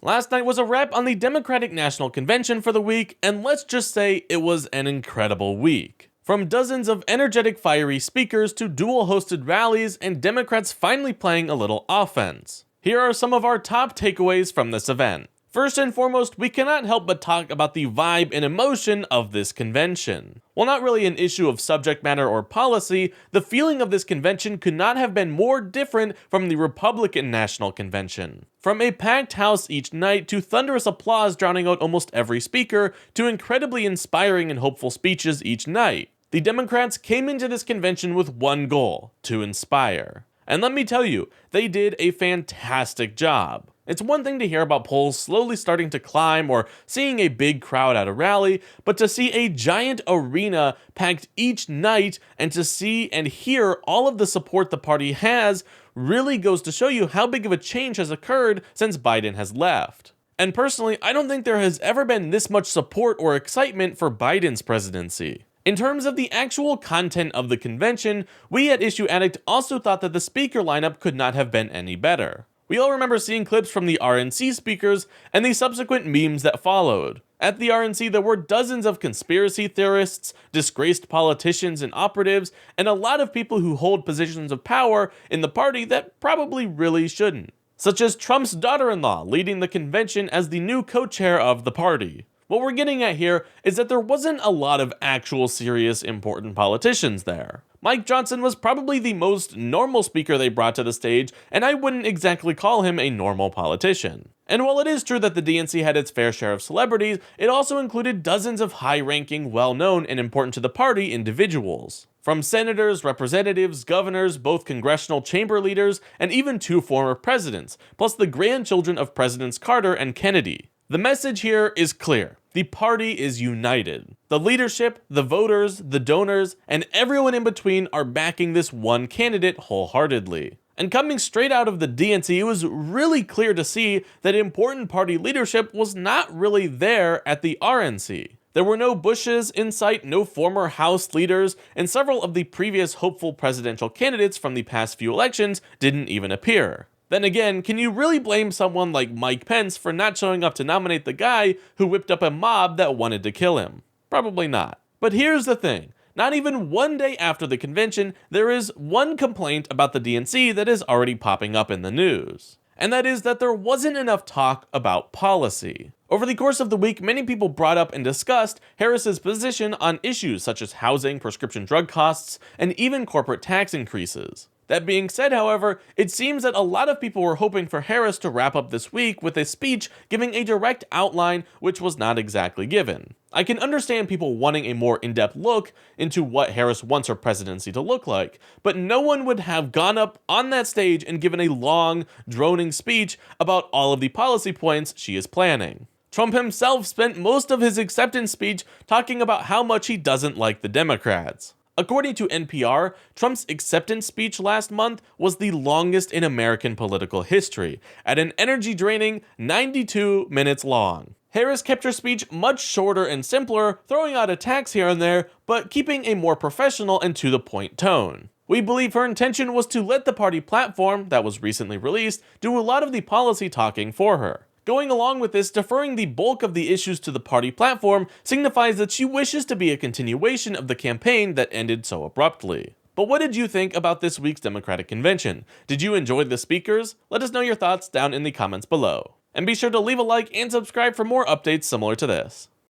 Last night was a wrap on the Democratic National Convention for the week, and let's just say it was an incredible week. From dozens of energetic, fiery speakers to dual-hosted rallies and Democrats finally playing a little offense. Here are some of our top takeaways from this event. First and foremost, we cannot help but talk about the vibe and emotion of this convention. While not really an issue of subject matter or policy, the feeling of this convention could not have been more different from the Republican National Convention. From a packed house each night to thunderous applause drowning out almost every speaker to incredibly inspiring and hopeful speeches each night, the Democrats came into this convention with one goal: to inspire. And let me tell you, they did a fantastic job. It's one thing to hear about polls slowly starting to climb or seeing a big crowd at a rally, but to see a giant arena packed each night and to see and hear all of the support the party has really goes to show you how big of a change has occurred since Biden has left. And personally, I don't think there has ever been this much support or excitement for Biden's presidency. In terms of the actual content of the convention, we at Issue Addict also thought that the speaker lineup could not have been any better. We all remember seeing clips from the RNC speakers and the subsequent memes that followed. At the RNC, there were dozens of conspiracy theorists, disgraced politicians and operatives, and a lot of people who hold positions of power in the party that probably really shouldn't, such as Trump's daughter-in-law leading the convention as the new co-chair of the party. What we're getting at here is that there wasn't a lot of actual serious important politicians there. Mike Johnson was probably the most normal speaker they brought to the stage, and I wouldn't exactly call him a normal politician. And while it is true that the DNC had its fair share of celebrities, it also included dozens of high-ranking, well-known, and important to the party individuals. From senators, representatives, governors, both congressional chamber leaders, and even 2 former presidents, plus the grandchildren of Presidents Carter and Kennedy. The message here is clear. The party is united. The leadership, the voters, the donors, and everyone in between are backing this one candidate wholeheartedly. And coming straight out of the DNC, it was really clear to see that important party leadership was not really there at the RNC. There were no Bushes in sight, no former House leaders, and several of the previous hopeful presidential candidates from the past few elections didn't even appear. Then again, can you really blame someone like Mike Pence for not showing up to nominate the guy who whipped up a mob that wanted to kill him? Probably not. But here's the thing. Not even one day after the convention, there is one complaint about the DNC that is already popping up in the news. And that is that there wasn't enough talk about policy. Over the course of the week, many people brought up and discussed Harris's position on issues such as housing, prescription drug costs, and even corporate tax increases. That being said, however, it seems that a lot of people were hoping for Harris to wrap up this week with a speech giving a direct outline, which was not exactly given. I can understand people wanting a more in-depth look into what Harris wants her presidency to look like, but no one would have gone up on that stage and given a long, droning speech about all of the policy points she is planning. Trump himself spent most of his acceptance speech talking about how much he doesn't like the Democrats. According to NPR, Trump's acceptance speech last month was the longest in American political history, at an energy-draining 92 minutes long. Harris kept her speech much shorter and simpler, throwing out attacks here and there, but keeping a more professional and to-the-point tone. We believe her intention was to let the party platform, that was recently released, do a lot of the policy talking for her. Going along with this, deferring the bulk of the issues to the party platform signifies that she wishes to be a continuation of the campaign that ended so abruptly. But what did you think about this week's Democratic Convention? Did you enjoy the speakers? Let us know your thoughts down in the comments below. And be sure to leave a like and subscribe for more updates similar to this.